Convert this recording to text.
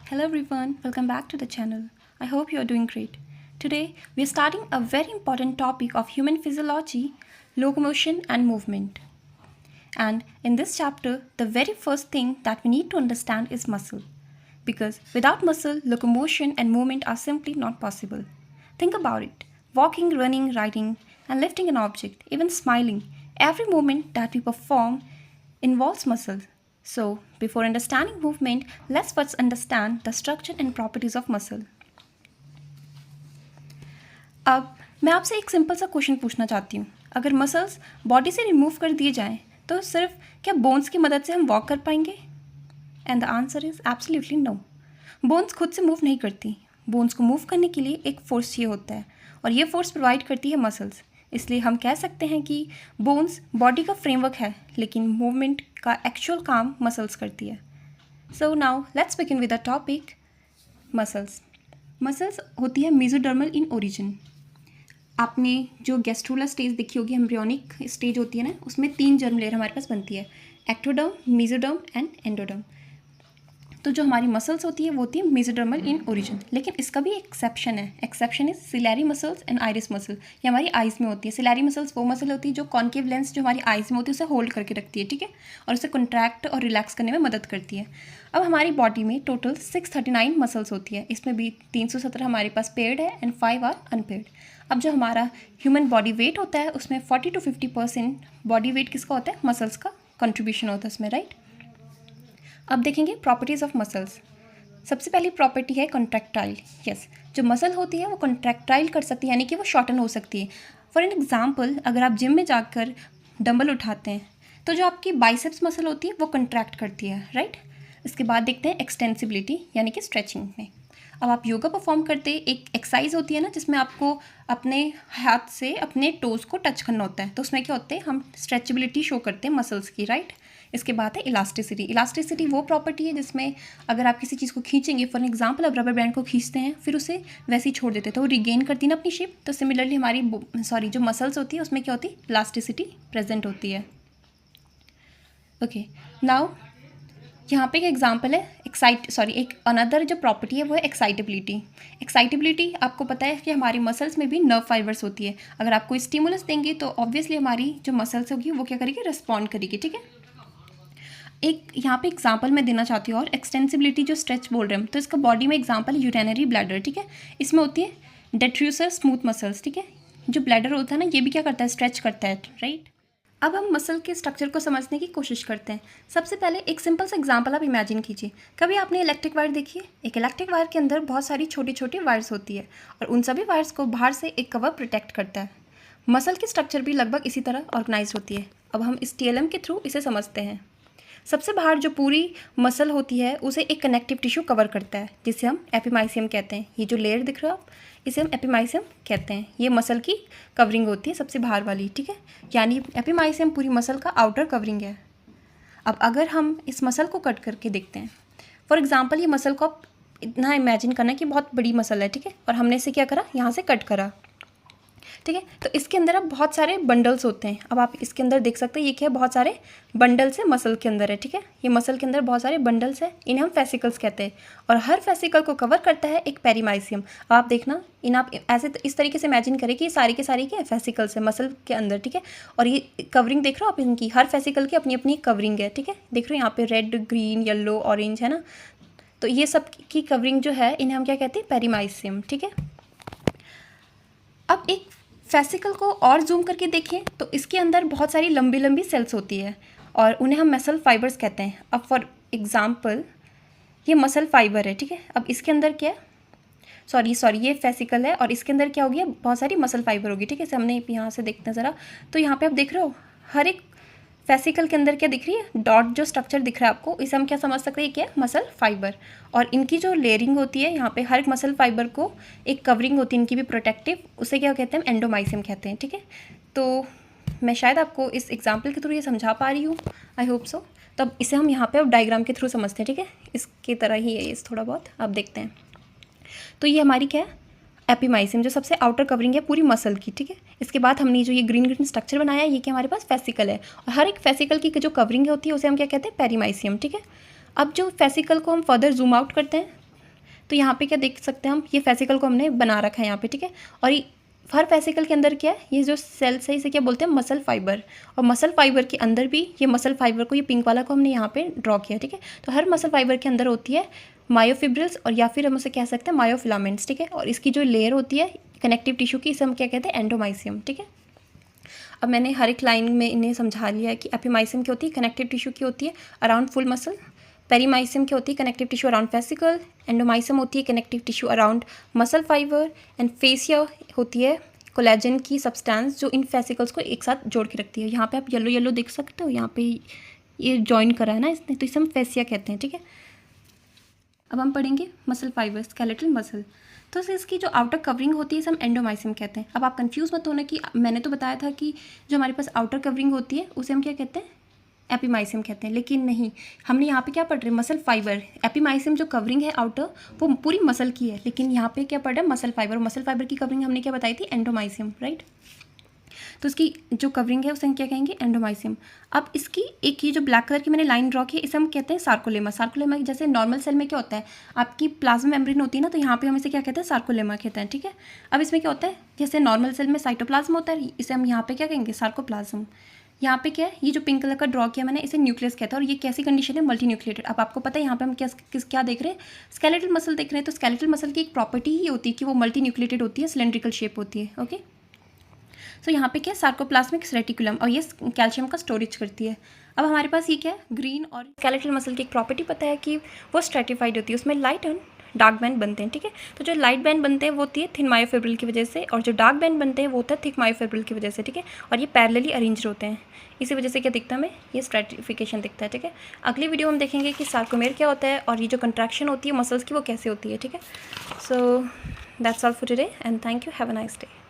Hello everyone, welcome back to the channel. I hope you are doing great. Today we are starting a very important topic of human physiology, locomotion and movement. And in this chapter, the very first thing that we need to understand is muscle. Because without muscle, locomotion and movement are simply not possible. Think about it. Walking, running, riding, and lifting an object, even smiling, every movement that we perform involves muscles. So, before understanding movement, let's first understand the structure and properties of muscle. अब मैं आपसे एक simple सा question पूछना चाहती हूँ. अगर muscles body से रिमूव कर दिए जाएं तो सिर्फ क्या बोन्स की मदद से हम वॉक कर पाएंगे? And the answer is absolutely no. Bones खुद से मूव नहीं करती. बोन्स को मूव करने के लिए एक फोर्स चाहिए होता है और ये फोर्स प्रोवाइड करती है मसल्स. इसलिए हम कह सकते हैं कि बोन्स बॉडी का फ्रेमवर्क है लेकिन मूवमेंट का एक्चुअल काम मसल्स करती है. So now let's begin with the topic muscles. Muscles होती है मेसोडर्मल इन ओरिजिन. आपने जो गैस्ट्रोला स्टेज देखी होगी, एम्ब्रियोनिक स्टेज होती है ना, उसमें 3 जर्म लेयर हमारे पास बनती है, एक्टोडर्म, मेसोडर्म एंड एंडोडर्म. तो जो हमारी मसल्स होती है वो होती है मेसोडर्मल इन ओरिजिन. लेकिन इसका भी एक्सेप्शन है. Exception is ciliary muscles and iris muscle. ये हमारी आइज़ में होती है. सिलेरी मसल्स वो मसल होती है जो कॉन्केव लेंस जो हमारी आइज़ में होती है उसे होल्ड करके रखती है, ठीक है, और उसे कॉन्ट्रैक्ट और रिलैक्स करने में मदद करती है. अब हमारी बॉडी में टोटल 639 मसल्स होती है. इसमें भी 317 हमारे पास पेयर्ड है एंड 5 आर अनपेयर्ड. अब जो हमारा ह्यूमन बॉडी वेट होता है उसमें 40 to 50% बॉडी वेट किसका होता है? मसल्स का कंट्रीब्यूशन होता है उसमें, राइट. अब देखेंगे प्रॉपर्टीज़ ऑफ मसल्स. सबसे पहली प्रॉपर्टी है कॉन्ट्रैक्टाइल. यस, जो मसल होती है वो कॉन्ट्रैक्टाइल कर सकती है, यानी कि वो शॉर्टन हो सकती है. फॉर एन एग्जाम्पल, अगर आप जिम में जाकर डंबल उठाते हैं तो जो आपकी बाइसेप्स मसल होती है वो कॉन्ट्रैक्ट करती है, राइट. इसके बाद देखते हैं एक्सटेंसिबिलिटी यानी कि स्ट्रेचिंग में. अब आप योगा परफॉर्म करते एक एक्सरसाइज होती है ना जिसमें आपको अपने हाथ से अपने टोज़ को टच करना होता है, तो उसमें क्या होते हैं, हम स्ट्रेचेबिलिटी शो करते हैं मसल्स की, राइट. इसके बाद है इलास्टिसिटी. इलास्टिसिटी वो प्रॉपर्टी है जिसमें अगर आप किसी चीज़ को खींचेंगे, फॉर एग्जांपल आप रबर बैंड को खींचते हैं फिर उसे वैसे ही छोड़ देते हैं तो वो रिगेन करती है ना अपनी शेप. तो सिमिलरली हमारी जो मसल्स होती है उसमें क्या होती है, इलास्टिसिटी प्रेजेंट होती है. ओके, नाउ यहाँ पे एक एग्जांपल है एक अनदर जो प्रॉपर्टी है वो है एक्साइटेबिलिटी. एक्साइटेबिलिटी आपको पता है कि हमारी मसल्स में भी नर्व फाइबर्स होती है. अगर आप कोई स्टिमुलस देंगे तो ऑब्वियसली हमारी जो मसल्स होगी वो क्या करेगी, रिस्पॉन्ड करेगी, ठीक है. एक यहाँ पे एग्जांपल मैं देना चाहती हूँ और एक्सटेंसिबिलिटी जो स्ट्रेच बोल रहे हैं तो इसका बॉडी में एग्जांपल यूरिनरी ब्लैडर, ठीक है. इसमें होती है डेट्रूसर स्मूथ मसल्स, ठीक है. जो ब्लैडर होता है ना ये भी क्या करता है, स्ट्रेच करता है, राइट. अब हम मसल के स्ट्रक्चर को समझने की कोशिश करते हैं. सबसे पहले एक सिंपल सा एग्जांपल आप इमेजिन कीजिए. कभी आपने इलेक्ट्रिक वायर देखी है? एक इलेक्ट्रिक वायर के अंदर बहुत सारी छोटी छोटी वायर्स होती है और उन सभी वायर्स को बाहर से एक कवर प्रोटेक्ट करता है. मसल की स्ट्रक्चर भी लगभग इसी तरह ऑर्गेनाइज होती है. अब हम इस टीएलएम के थ्रू इसे समझते हैं. सबसे बाहर जो पूरी मसल होती है उसे एक कनेक्टिव टिश्यू कवर करता है जिसे हम एपिमाइसियम कहते हैं. ये जो लेयर दिख रहा है आप, इसे हम एपिमाइसियम कहते हैं. ये मसल की कवरिंग होती है सबसे बाहर वाली, ठीक है. यानी एपिमाइसियम पूरी मसल का आउटर कवरिंग है. अब अगर हम इस मसल को कट करके देखते हैं, फॉर एग्जांपल ये मसल को आप इतना इमेजिन करना कि बहुत बड़ी मसल है, ठीक है, और हमने इसे क्या करा, यहाँ से कट करा, ठीक है. तो इसके अंदर अब बहुत सारे बंडल्स होते हैं. अब आप इसके अंदर देख सकते हैं ये क्या है, बहुत सारे बंडल्स है मसल के अंदर है, ठीक है. ये मसल के अंदर बहुत सारे बंडल्स है, इन्हें हम फेसिकल्स कहते हैं और हर फेसिकल को कवर करता है एक पेरीमाइसियम. अब आप देखना इन आप ऐसे इस तरीके से इमेजिन करें कि ये सारी के सारी क्या फेसिकल्स है मसल के अंदर, ठीक है. और ये कवरिंग देख रहे हो आप, इनकी हर फेसिकल की अपनी अपनी कवरिंग है, ठीक है. देख रहे हो यहाँ पे रेड, ग्रीन, येलो, ऑरेंज है ना. तो ये सब की कवरिंग जो है इन्हें हम क्या कहते हैं, पेरीमाइसियम, ठीक है. अब एक फेसिकल को और जूम करके देखें तो इसके अंदर बहुत सारी लंबी लंबी सेल्स होती है और उन्हें हम मसल फाइबर्स कहते हैं. अब फॉर एग्जांपल ये मसल फाइबर है, ठीक है. अब इसके अंदर क्या है, सॉरी ये फेसिकल है और इसके अंदर क्या होगी, बहुत सारी मसल फाइबर होगी, ठीक है. इसे हमने यहाँ से देखते हैं ज़रा. तो यहाँ पे आप देख रहे हो हर एक फेसिकल के अंदर क्या दिख रही है, डॉट जो स्ट्रक्चर दिख रहा है आपको, इसे हम क्या समझ सकते हैं, क्या है, मसल फाइबर. और इनकी जो लेयरिंग होती है यहाँ पे हर एक मसल फाइबर को एक कवरिंग होती है इनकी भी प्रोटेक्टिव, उसे क्या कहते हैं, एंडोमाइसियम कहते हैं, ठीक है. तो मैं शायद आपको इस एग्जाम्पल के थ्रू ये समझा पा रही हूँ, आई होप सो. तब इसे हम यहाँ पे अब डायग्राम के थ्रू समझते हैं, ठीक है. इसकी तरह ही है इस थोड़ा बहुत, आप देखते हैं. तो ये हमारी क्या है, एपिमाइसियम, जो सबसे आउटर कवरिंग है पूरी मसल की, ठीक है. इसके बाद हमने जो ये ग्रीन ग्रीन स्ट्रक्चर बनाया है ये क्या हमारे पास फेसिकल है और हर एक फेसिकल की जो कवरिंग होती है उसे हम क्या कहते हैं, पेरीमाइसियम, ठीक है. अब जो फेसिकल को हम फर्दर जूम आउट करते हैं तो यहाँ पे क्या देख सकते हैं हम, ये फेसिकल को हमने बना रखा है यहाँ पे, ठीक है। और ये हर फेसिकल के अंदर क्या है, ये जो सेल्स है इसे क्या बोलते हैं, मसल फाइबर। और मसल फाइबर के अंदर भी ये मसल फाइबर को, ये पिंक वाला को हमने यहाँ पे ड्रॉ किया, ठीक है। तो हर मसल फाइबर के अंदर होती है मायोफिब्रिल्स, और या फिर हम उसे कह सकते हैं मायोफिलामेंट्स, ठीक है। और इसकी जो लेयर होती है कनेक्टिव टिश्यू की, इसे हम क्या कहते हैं, एंडोमाइसियम, ठीक है। अब मैंने हर एक लाइन में इन्हें समझा लिया है कि एपिमाइसियम क्या होती है, कनेक्टिव टिश्यू की होती है अराउंड फुल मसल। पेरीमाइसियम क्या होती है, connective tissue around fascicle. Endomysium होती है connective tissue around muscle fibre. And fascia होती है कोलेजन की सब्सटेंस जो इन फेसिकल्स को एक साथ जोड़ के रखती है। यहाँ पे आप येलो येलो देख सकते हो, यहाँ पे ये जॉइन करा है ना इसने, तो इसे हम फेसिया कहते हैं, ठीक है। अब हम पढ़ेंगे मसल फाइबर, स्केलेटल मसल। तो इसकी जो आउटर कवरिंग होती है इसे हम एंडोमाइसियम कहते हैं। अब आप कंफ्यूज मत होना कि मैंने तो बताया था कि जो हमारे पास आउटर कवरिंग होती है उसे हम क्या कहते हैं, एपिमाइसियम कहते हैं, लेकिन नहीं, हमने यहाँ पे क्या पढ़ रहे हैं, मसल फाइबर। एपिमाइसियम जो कवरिंग है आउटर वो पूरी मसल की है, लेकिन यहाँ पे क्या पढ़ रहे हैं, मसल फाइबर। मसल फाइबर की कवरिंग हमने क्या बताई थी, एंडोमाइसियम, राइट। तो इसकी जो कवरिंग है उसे हम क्या कहेंगे, एंडोमाइसियम। अब इसकी एक ये जो ब्लैक कलर की मैंने लाइन ड्रॉ की है इसे हम कहते हैं सार्कोलेमा। सार्कोलेमा जैसे नॉर्मल सेल में क्या होता है, आपकी प्लाज्मा मेम्ब्रेन होती है ना, तो यहाँ पे हम इसे क्या कहते हैं, सार्कोलेमा कहते हैं, ठीक है। अब इसमें क्या होता है, जैसे नॉर्मल सेल में साइटोप्लाज्म होता है, इसे हम यहाँ पे क्या कहेंगे, सार्कोप्लाज्म। यहाँ पे क्या है, ये जो पिंक कलर का ड्रॉ किया मैंने इसे न्यूक्लियस कहता है। और ये कैसी कंडीशन है, मल्टी न्यूक्लिएटेड। अब आपको पता है यहाँ पे हम क्या देख रहे हैं, स्केलेटल मसल देख रहे हैं। तो स्केलेटल मसल की एक प्रॉपर्टी ही होती है कि वो मल्टी न्यूक्लिएटेड होती है, सिलेंड्रिकल शेप होती है, ओके। तो यहाँ पे क्या है, सार्कोप्लाज्मिक रेटिकुलम, और ये कैल्शियम का स्टोरेज करती है। अब हमारे पास ये क्या है, ग्रीन। और स्केलेटल मसल की एक प्रॉपर्टी पता है कि वो स्ट्रेटिफाइड होती है, उसमें लाइट एंड डार्क बैंड बनते हैं, ठीक है। तो जो लाइट बैंड बनते हैं वो होती है थिन मायोफिब्रिल की वजह से, और जो डार्क बैंड बनते हैं वो होता है थिक मायोफिब्रिल की वजह से, ठीक है। और ये पैरेलली अरेंज होते हैं, इसी वजह से क्या दिखता है हमें, ये स्ट्रेटिफिकेशन दिखता है, ठीक है। अगली वीडियो हम देखेंगे कि सार्कोमेर क्या होता है और ये जो कंट्रैक्शन होती है मसल्स की वो कैसे होती है, ठीक है। So that's all for today and thank you, have a nice day.